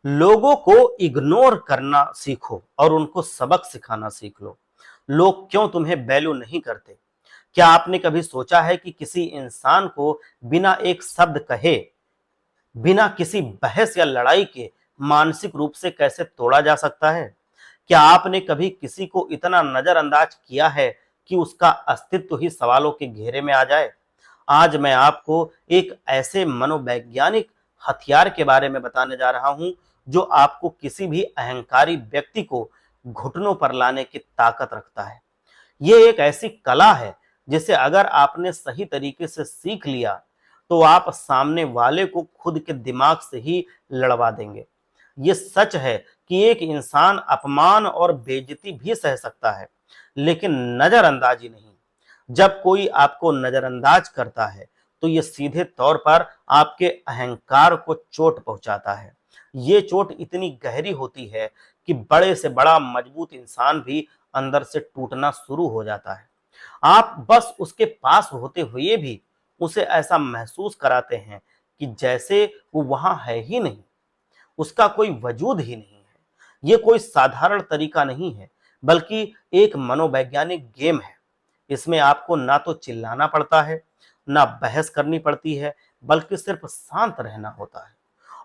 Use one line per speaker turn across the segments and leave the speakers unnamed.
लोगों को इग्नोर करना सीखो और उनको सबक सिखाना सीख लो। लोग क्यों तुम्हें वैल्यू नहीं करते? क्या आपने कभी सोचा है कि किसी इंसान को बिना एक शब्द कहे, बिना किसी बहस या लड़ाई के मानसिक रूप से कैसे तोड़ा जा सकता है? क्या आपने कभी किसी को इतना नजरअंदाज किया है कि उसका अस्तित्व ही सवालों के घेरे में आ जाए? आज मैं आपको एक ऐसे मनोवैज्ञानिक हथियार के बारे में बताने जा रहा हूं जो आपको किसी भी अहंकारी व्यक्ति को घुटनों पर लाने की ताकत रखता है। ये एक ऐसी कला है जिसे अगर आपने सही तरीके से सीख लिया तो आप सामने वाले को खुद के दिमाग से ही लड़वा देंगे। ये सच है कि एक इंसान अपमान और बेइज्जती भी सह सकता है, लेकिन नजरअंदाजी नहीं। जब कोई आपको नजरअंदाज करता है तो ये सीधे तौर पर आपके अहंकार को चोट पहुंचाता है। ये चोट इतनी गहरी होती है कि बड़े से बड़ा मजबूत इंसान भी अंदर से टूटना शुरू हो जाता है। आप बस उसके पास होते हुए भी उसे ऐसा महसूस कराते हैं कि जैसे वो वहां है ही नहीं, उसका कोई वजूद ही नहीं है। ये कोई साधारण तरीका नहीं है, बल्कि एक मनोवैज्ञानिक गेम है। इसमें आपको ना तो चिल्लाना पड़ता है, ना बहस करनी पड़ती है, बल्कि सिर्फ शांत रहना होता है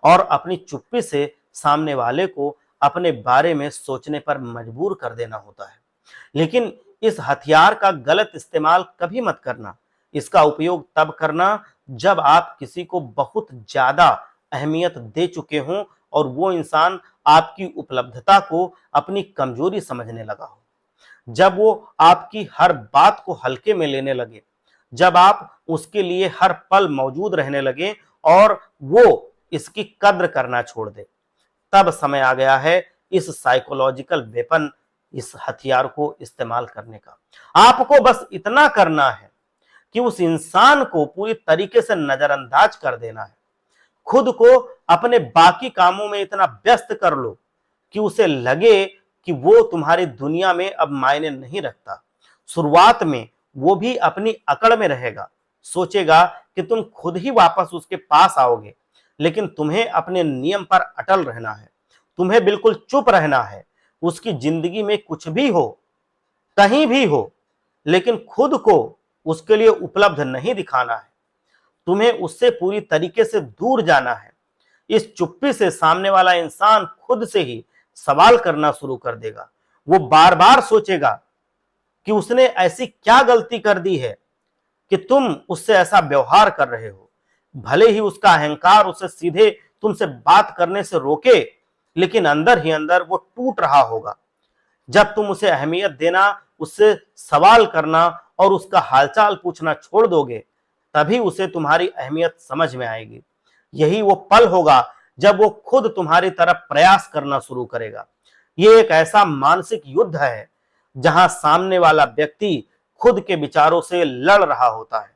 और अपनी चुप्पी से सामने वाले को अपने बारे में सोचने पर मजबूर कर देना होता है। लेकिन इस हथियार का गलत इस्तेमाल कभी मत करना। इसका उपयोग तब करना जब आप किसी को बहुत ज्यादा अहमियत दे चुके हों और वो इंसान आपकी उपलब्धता को अपनी कमजोरी समझने लगा हो। जब वो आपकी हर बात को हल्के में लेने लगे, जब आप उसके लिए हर पल मौजूद रहने लगे और वो इसकी कद्र करना छोड़ दे, तब समय आ गया है इस साइकोलॉजिकल वेपन, इस हथियार को इस्तेमाल करने का। आपको बस इतना करना है कि उस इंसान को पूरी तरीके से नजरअंदाज कर देना है। खुद को अपने बाकी कामों में इतना व्यस्त कर लो कि उसे लगे कि वो तुम्हारी दुनिया में अब मायने नहीं रखता। शुरुआत में वो भी अपनी अकड़ में रहेगा, सोचेगा कि तुम खुद ही वापस उसके पास आओगे, लेकिन तुम्हें अपने नियम पर अटल रहना है। तुम्हें बिल्कुल चुप रहना है। उसकी जिंदगी में कुछ भी हो, कहीं भी हो, लेकिन खुद को उसके लिए उपलब्ध नहीं दिखाना है। तुम्हें उससे पूरी तरीके से दूर जाना है। इस चुप्पी से सामने वाला इंसान खुद से ही सवाल करना शुरू कर देगा। वो बार बार सोचेगा कि उसने ऐसी क्या गलती कर दी है कि तुम उससे ऐसा व्यवहार कर रहे हो। भले ही उसका अहंकार उसे सीधे तुमसे बात करने से रोके, लेकिन अंदर ही अंदर वो टूट रहा होगा। जब तुम उसे अहमियत देना, उससे सवाल करना और उसका हालचाल पूछना छोड़ दोगे, तभी उसे तुम्हारी अहमियत समझ में आएगी। यही वो पल होगा जब वो खुद तुम्हारी तरफ प्रयास करना शुरू करेगा। ये एक ऐसा मानसिक युद्ध है जहां सामने वाला व्यक्ति खुद के विचारों से लड़ रहा होता है।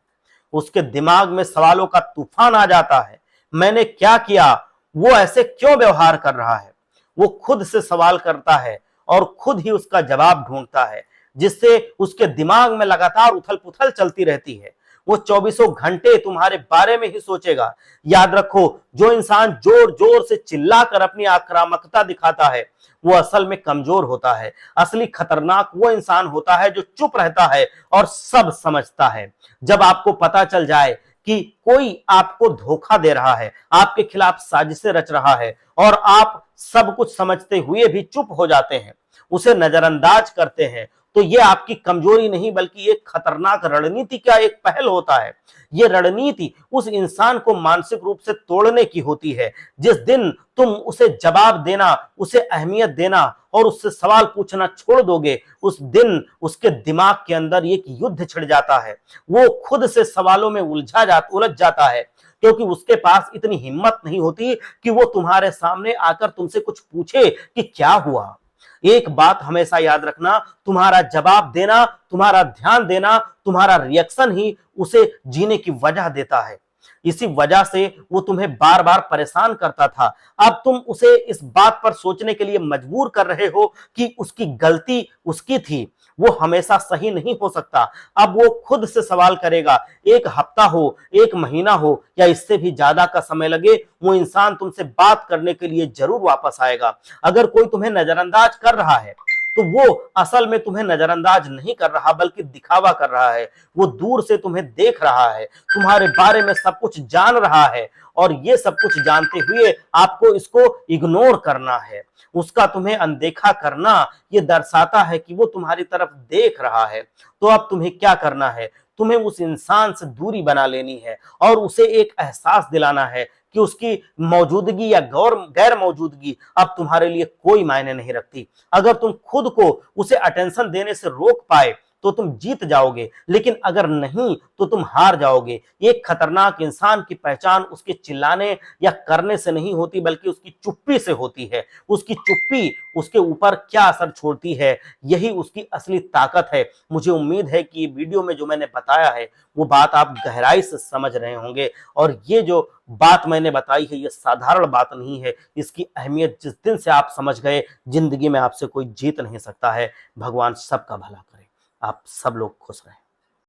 उसके दिमाग में सवालों का तूफान आ जाता है। मैंने क्या किया? वो ऐसे क्यों व्यवहार कर रहा है? वो खुद से सवाल करता है और खुद ही उसका जवाब ढूंढता है, जिससे उसके दिमाग में लगातार उथल पुथल चलती रहती है। वो चौबीसों घंटे तुम्हारे बारे में ही सोचेगा। याद रखो, जो इंसान जोर जोर से चिल्लाकर अपनी आक्रामकता दिखाता है वो असल में कमजोर होता है। असली खतरनाक वो इंसान होता है जो चुप रहता है और सब समझता है। जब आपको पता चल जाए कि कोई आपको धोखा दे रहा है, आपके खिलाफ साजिशें रच रहा है और आप सब कुछ समझते हुए भी चुप हो जाते हैं, उसे नजरअंदाज करते हैं, तो ये आपकी कमजोरी नहीं बल्कि एक खतरनाक रणनीति का एक पहल होता है। ये रणनीति उस इंसान को मानसिक रूप से तोड़ने की होती है। जिस दिन तुम उसे जवाब देना, उसे अहमियत देना और उससे सवाल पूछना छोड़ दोगे, उस दिन उसके दिमाग के अंदर एक युद्ध छिड़ जाता है। वो खुद से सवालों में उलझ जाता है, क्योंकि उसके पास इतनी हिम्मत नहीं होती कि वो तुम्हारे सामने आकर तुमसे कुछ पूछे कि क्या हुआ। एक बात हमेशा याद रखना, तुम्हारा जवाब देना, तुम्हारा ध्यान देना, तुम्हारा रिएक्शन ही उसे जीने की वजह देता है। इसी वजह से वो तुम्हें बार बार परेशान करता था। अब तुम उसे इस बात पर सोचने के लिए मजबूर कर रहे हो कि उसकी गलती उसकी थी। वो हमेशा सही नहीं हो सकता। अब वो खुद से सवाल करेगा। एक हफ्ता हो, एक महीना हो या इससे भी ज्यादा का समय लगे, वो इंसान तुमसे बात करने के लिए जरूर वापस आएगा। अगर कोई तुम्हें नजरअंदाज कर रहा है तो वो असल में तुम्हें नजरअंदाज नहीं कर रहा बल्कि दिखावा कर रहा है। वो दूर से तुम्हें देख रहा है, तुम्हारे बारे में सब कुछ जान रहा है, और ये सब कुछ जानते हुए आपको इसको इग्नोर करना है। उसका तुम्हें अनदेखा करना ये दर्शाता है कि वो तुम्हारी तरफ देख रहा है। तो अब तुम्हें क्या करना है? तुम्हें उस इंसान से दूरी बना लेनी है और उसे एक एहसास दिलाना है कि उसकी मौजूदगी या गौर गैर मौजूदगी अब तुम्हारे लिए कोई मायने नहीं रखती। अगर तुम खुद को उसे अटेंशन देने से रोक पाए तो तुम जीत जाओगे, लेकिन अगर नहीं तो तुम हार जाओगे। एक खतरनाक इंसान की पहचान उसके चिल्लाने या करने से नहीं होती बल्कि उसकी चुप्पी से होती है। उसकी चुप्पी उसके ऊपर क्या असर छोड़ती है, यही उसकी असली ताकत है। मुझे उम्मीद है कि वीडियो में जो मैंने बताया है वो बात आप गहराई से समझ रहे होंगे, और ये जो बात मैंने बताई है ये साधारण बात नहीं है। इसकी अहमियत जिस दिन से आप समझ गए, जिंदगी में आपसे कोई जीत नहीं सकता है। भगवान सबका भला करे। आप सब लोग खुश रहें।